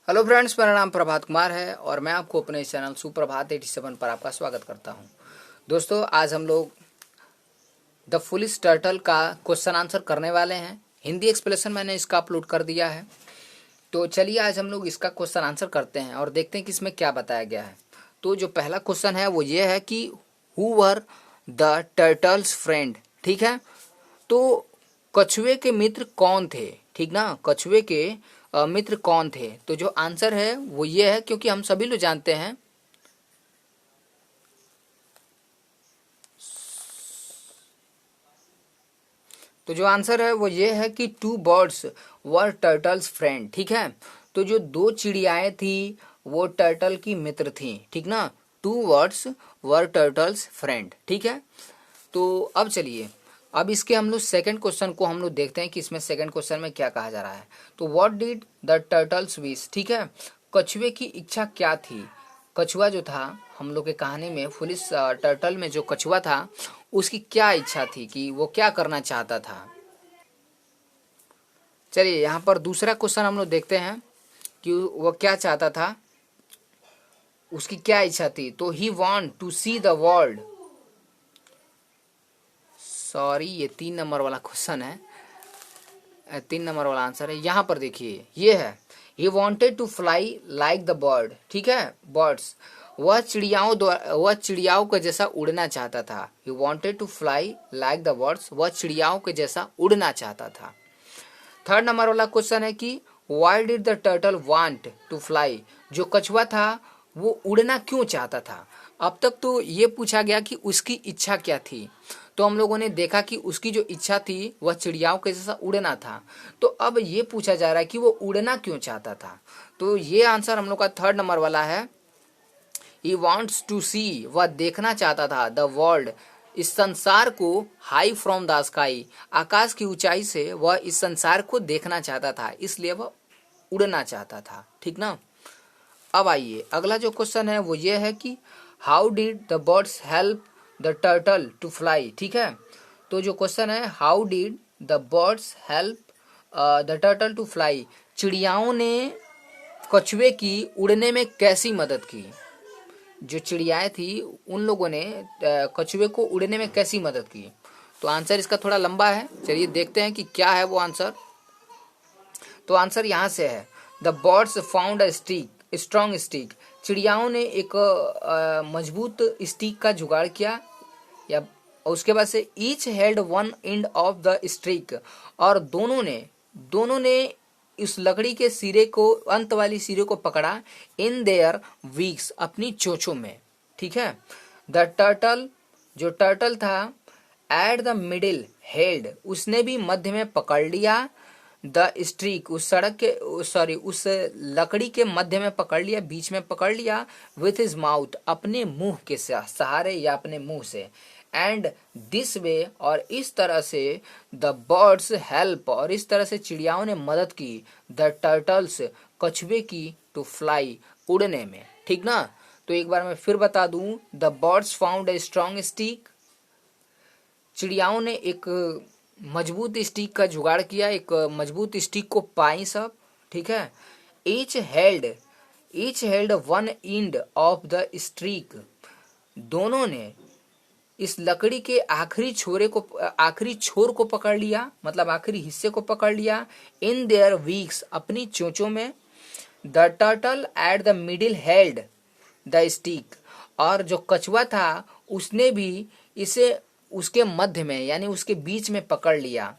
Hello friends, मेरा नाम प्रभात कुमार है और मैं आपको अपने इस चैनल सुप्रभात 87 पर आपका स्वागत करता हूं। दोस्तों, आज हम लोग द फुलिश टर्टल का क्वेश्चन आंसर करने वाले हैं। हिंदी एक्सप्लेनेशन मैंने इसका अपलोड कर दिया है, तो चलिए आज हम लोग इसका क्वेश्चन आंसर करते हैं और देखते हैं कि इसमें क्या बताया गया है। तो जो पहला क्वेश्चन है वो ये है कि who were the turtles friend. ठीक है, तो कछुए के मित्र कौन थे। ठीक ना, कछुए के मित्र कौन थे। तो जो आंसर है वो ये है, क्योंकि हम सभी लोग जानते हैं तो जो आंसर है वो ये है कि two birds were turtles friend. ठीक है, तो जो दो चिड़ियाएं थी वो टर्टल की मित्र थी। ठीक ना, two birds were turtles friend. ठीक है, तो अब चलिए अब इसके हम लोग सेकंड क्वेश्चन को हम लोग देखते हैं कि इसमें सेकंड क्वेश्चन में क्या कहा जा रहा है। तो what did the turtles wish. ठीक है, कछुए की इच्छा क्या थी। कछुआ जो था हम लोग के कहानी में, फुलिश टर्टल में जो कछुआ था उसकी क्या इच्छा थी कि वो क्या करना चाहता था। चलिए यहाँ पर दूसरा क्वेश्चन हम लोग देखते हैं कि वो क्या चाहता था, उसकी क्या इच्छा थी। तो he want to see the world. Sorry, ये 3 नंबर वाला क्वेश्चन है, 3 नंबर वाला आंसर है। यहाँ पर देखिए ये है, he wanted to fly like the bird. ठीक है, बर्ड्स, वह चिड़ियाओं के जैसा उड़ना चाहता था। He wanted to fly like the birds, वह चिड़ियाओं के जैसा उड़ना चाहता था। थर्ड नंबर वाला क्वेश्चन है कि why did the turtle want to fly. जो कछुआ था वो उड़ना क्यों चाहता था। अब तक तो ये पूछा गया कि उसकी इच्छा क्या थी, तो हम लोगों ने देखा कि उसकी जो इच्छा थी वह चिड़ियाओं के जैसा उड़ना था। तो अब ये पूछा जा रहा है कि वो उड़ना क्यों चाहता था। तो ये आंसर हम लोग का थर्ड नंबर वाला है। ही वॉन्ट्स टू सी, वह देखना चाहता था, द वर्ल्ड, इस संसार को, हाई फ्रॉम द स्काई, आकाश की ऊंचाई से वह इस संसार को देखना चाहता था, इसलिए वह उड़ना चाहता था। ठीक ना, अब आइए अगला जो क्वेश्चन है वो ये है कि how did the birds help the turtle to fly. ठीक है, तो जो क्वेश्चन है how did the birds help the turtle to fly, चिड़ियाओं ने कछुए की उड़ने में कैसी मदद की। जो चिड़ियाएं थी उन लोगों ने कछुए को उड़ने में कैसी मदद की। तो आंसर इसका थोड़ा लंबा है, चलिए देखते हैं कि क्या है वो आंसर। तो आंसर यहाँ से है, the birds found a stick, strong stick. चिड़ियाओं ने एक मजबूत स्टिक का जुगाड़ किया, या उसके बाद से each held one end of the stick, और दोनों ने इस लकड़ी के सिरे को, अंत वाली सिरे को पकड़ा, इन देयर वीक्स, अपनी चोंचों में। ठीक है, द टर्टल, जो टर्टल था, एट द मिडिल हेल्ड, उसने भी मध्य में पकड़ लिया, द स्ट्रीक, उस लकड़ी के मध्य में पकड़ लिया, बीच में पकड़ लिया, विथ हिज माउथ, अपने मुंह के सहारे या अपने मुंह से, एंड दिस वे, और इस तरह से, द बर्ड्स हेल्प, और इस तरह से चिड़ियाओं ने मदद की, द टर्टल्स, कछुए की, टू फ्लाई, उड़ने में। ठीक ना, तो एक बार मैं फिर बता दूं, the birds found a strong stick, चिड़ियाओं ने एक मजबूत स्टिक का जुगाड़ किया, एक मजबूत स्टिक को पाई सब। ठीक है, each held one end of the streak, दोनों ने इस लकड़ी के आखिरी छोर को पकड़ लिया, मतलब आखिरी हिस्से को पकड़ लिया, इन देयर वीक्स, अपनी चोंचों में, the turtle at the middle held the stick, और जो कछुआ था उसने भी इसे उसके मध्य में, यानी उसके बीच में पकड़ लिया,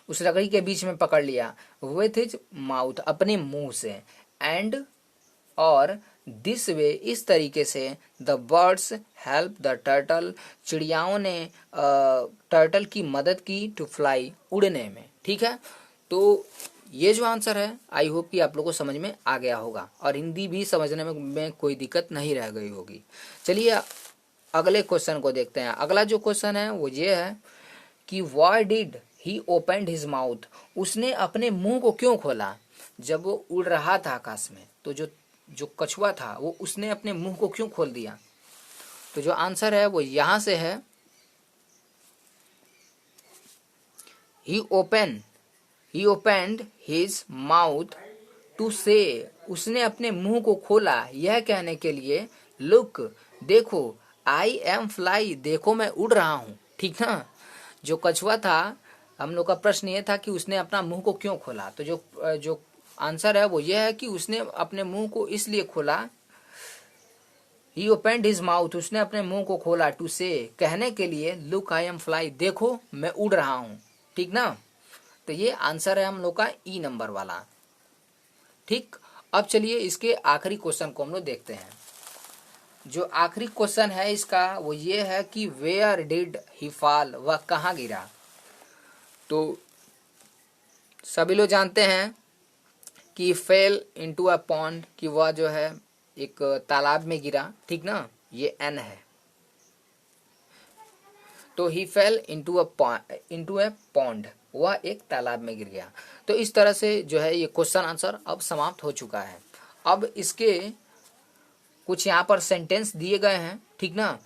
उस लकड़ी के बीच में पकड़ लिया, विथ हिज माउथ, अपने मुंह से, एंड, और दिस वे, इस तरीके से, the birds help the turtle, चिड़ियाओं ने टर्टल की मदद की, टू फ्लाई, उड़ने में। ठीक है, तो ये जो आंसर है, आई होप कि आप लोगों को समझ में आ गया होगा और हिंदी भी समझने में कोई दिक्कत नहीं रह गई होगी। चलिए अगले क्वेश्चन को देखते हैं। अगला जो क्वेश्चन है वो ये है कि why did he opened his mouth, उसने अपने मुंह को क्यों खोला जब वो उड़ रहा था आकाश में। तो जो कछुआ था वो उसने अपने मुंह को क्यों खोल दिया। तो जो आंसर है वो यहां से है, he opened his mouth to say, उसने अपने मुंह को खोला यह कहने के लिए, लुक देखो, आई एम फ्लाई, देखो मैं उड़ रहा हूँ। ठीक ना। जो कछुआ था, हम लोग का प्रश्न ये था कि उसने अपना मुंह को क्यों खोला, तो जो आंसर है वो ये है कि उसने अपने मुंह को इसलिए खोला, ही ओपनड हिज माउथ, उसने अपने मुंह को खोला, टू से, कहने के लिए, लुक आई एम फ्लाई, देखो मैं उड़ रहा हूँ। ठीक ना। तो ये आंसर है हम लोग का ई नंबर वाला। ठीक। अब चलिए इसके आखिरी क्वेश्चन को हम लोग देखते हैं। जो आखिरी क्वेश्चन है इसका वो ये है कि वेयर डिड ही फॉल, वह कहाँ गिरा। तो सभी लोग जानते हैं कि फेल इनटू अ पॉन्ड, कि वह जो है एक तालाब में गिरा। ठीक ना। ये एन है। तो ही फेल इनटू अ पॉन्ड, वह एक तालाब में गिर गया। तो इस तरह से जो है ये क्वेश्चन आंसर अब समाप्त हो चुका है। अब इसके कुछ यहाँ पर सेंटेंस दिए गए हैं। ठीक ना।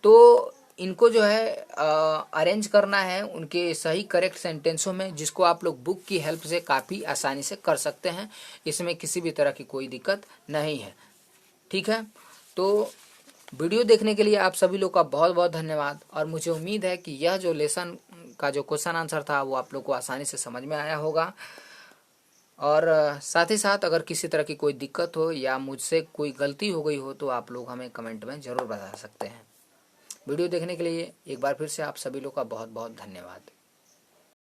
तो इनको जो है अरेंज करना है उनके सही करेक्ट सेंटेंसों में, जिसको आप लोग बुक की हेल्प से काफ़ी आसानी से कर सकते हैं। इसमें किसी भी तरह की कोई दिक्कत नहीं है। ठीक है। तो वीडियो देखने के लिए आप सभी लोग का बहुत बहुत धन्यवाद। और मुझे उम्मीद है कि यह जो लेसन का जो क्वेश्चन आंसर था वो आप लोग को आसानी से समझ में आया होगा। और साथ ही साथ अगर किसी तरह की कोई दिक्कत हो या मुझसे कोई गलती हो गई हो तो आप लोग हमें कमेंट में ज़रूर बता सकते हैं। वीडियो देखने के लिए एक बार फिर से आप सभी लोग का बहुत बहुत धन्यवाद।